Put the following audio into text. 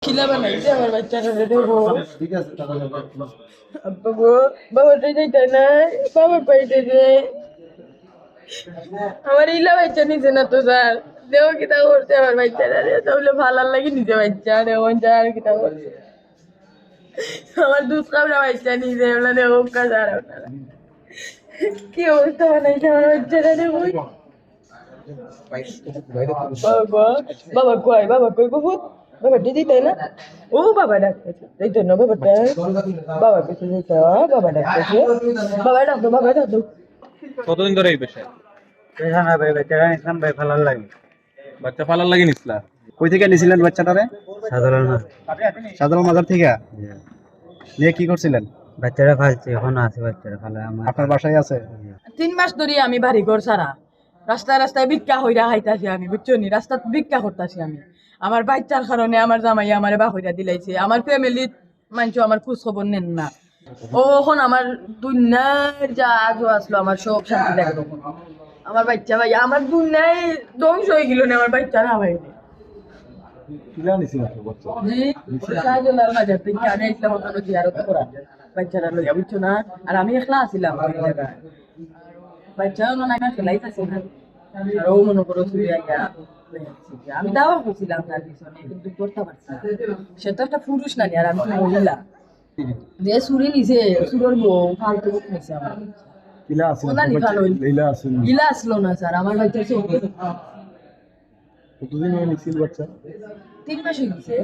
খিলা বানাইছে আমার বাচ্চাটা দেবো। আব্বা গো, বাবাটা যাইতে নাই, বাবা পাইতেছে। আমার ইলা বাচ্চা নিছে না তো স্যার, দেও কিতা করছে আমার বাচ্চাটা রে, তাহলে ভালো লাগে নিজে বাচ্চা রে, ওন যার কিতা করছে আমার দুধ কামড়া বাচ্চা নিছে, ওলা দেও কাজ আর কি অবস্থা বানাইছে আমার বাচ্চাটা রে। বাবা বাবা কই, বাবা কই বহুত, বাবা দিদি তাই না, ও বাবা ডাকতেছে এই তো না বাবাটা, বাবা কিছু দিতে, বাবা ডাকতেছে, বাবা ডাকতো, বাবা ডাকতো। কতদিন ধরে এই পেশায়? পেশা না ভাই, বাচ্চারা নিছিলাম ভাই, ভালো লাগে। বাচ্চা পালার লাগে নিসলা? কই থেকে নিছিলেন বাচ্চাটারে? সাধারণ সাধারণ মাজার থেকে নিয়ে কি করছিলেন? বাচ্চারা ফালছে, এখনো আছে বাচ্চারা ফালা। আপনার বাসায় আছে? 3 মাস ধরে আমি বাড়ি ঘর সারা রাস্তায় রাস্তায় ভিক্ষা হইরা খাইতাছি আমি, বুঝছো নি, রাস্তাত ভিক্ষা করতাছি আমি। আমার বাচ্চার কারণে আমার জামাই আমারে বাহইরা দিলাইছে, আমার ফ্যামিলির মানুষ আমার খোঁজ খবর নেন না। ও এখন আমার দুনিয়ার যা আজও আসলো আমার সব শান্তি লাগে তখন। আমার বাচ্চা ভাই আমার দুনিয়ায় ধ্বংস হয়ে গেল না, আমার বাচ্চা না ভাই জি শাহজালাল বাজার থেকে আমি আসলাম ওখানে জিয়ারত করা বাচ্চারা লইয়া, বুঝছো না। আর আমি একলা আসিলাম ওই জায়গায়, বাচ্চাও না আমি খেলাইতেছি না, আর ও মনে করো চুরি আইয়া আমি দাওয়া করছিলাম তার পিছনে, কিন্তু করতে পারছি না। সে তো একটা পুরুষ নানি আর আমি তো মহিলা, যে চুরি নিছে চুরের বউ ফালতু নিছে আমার গিলা আসলো না স্যার আমার বাচ্চা চোখ। কতদিন হয়ে নিছিল বাচ্চা? 3 মাস হয়ে গেছে।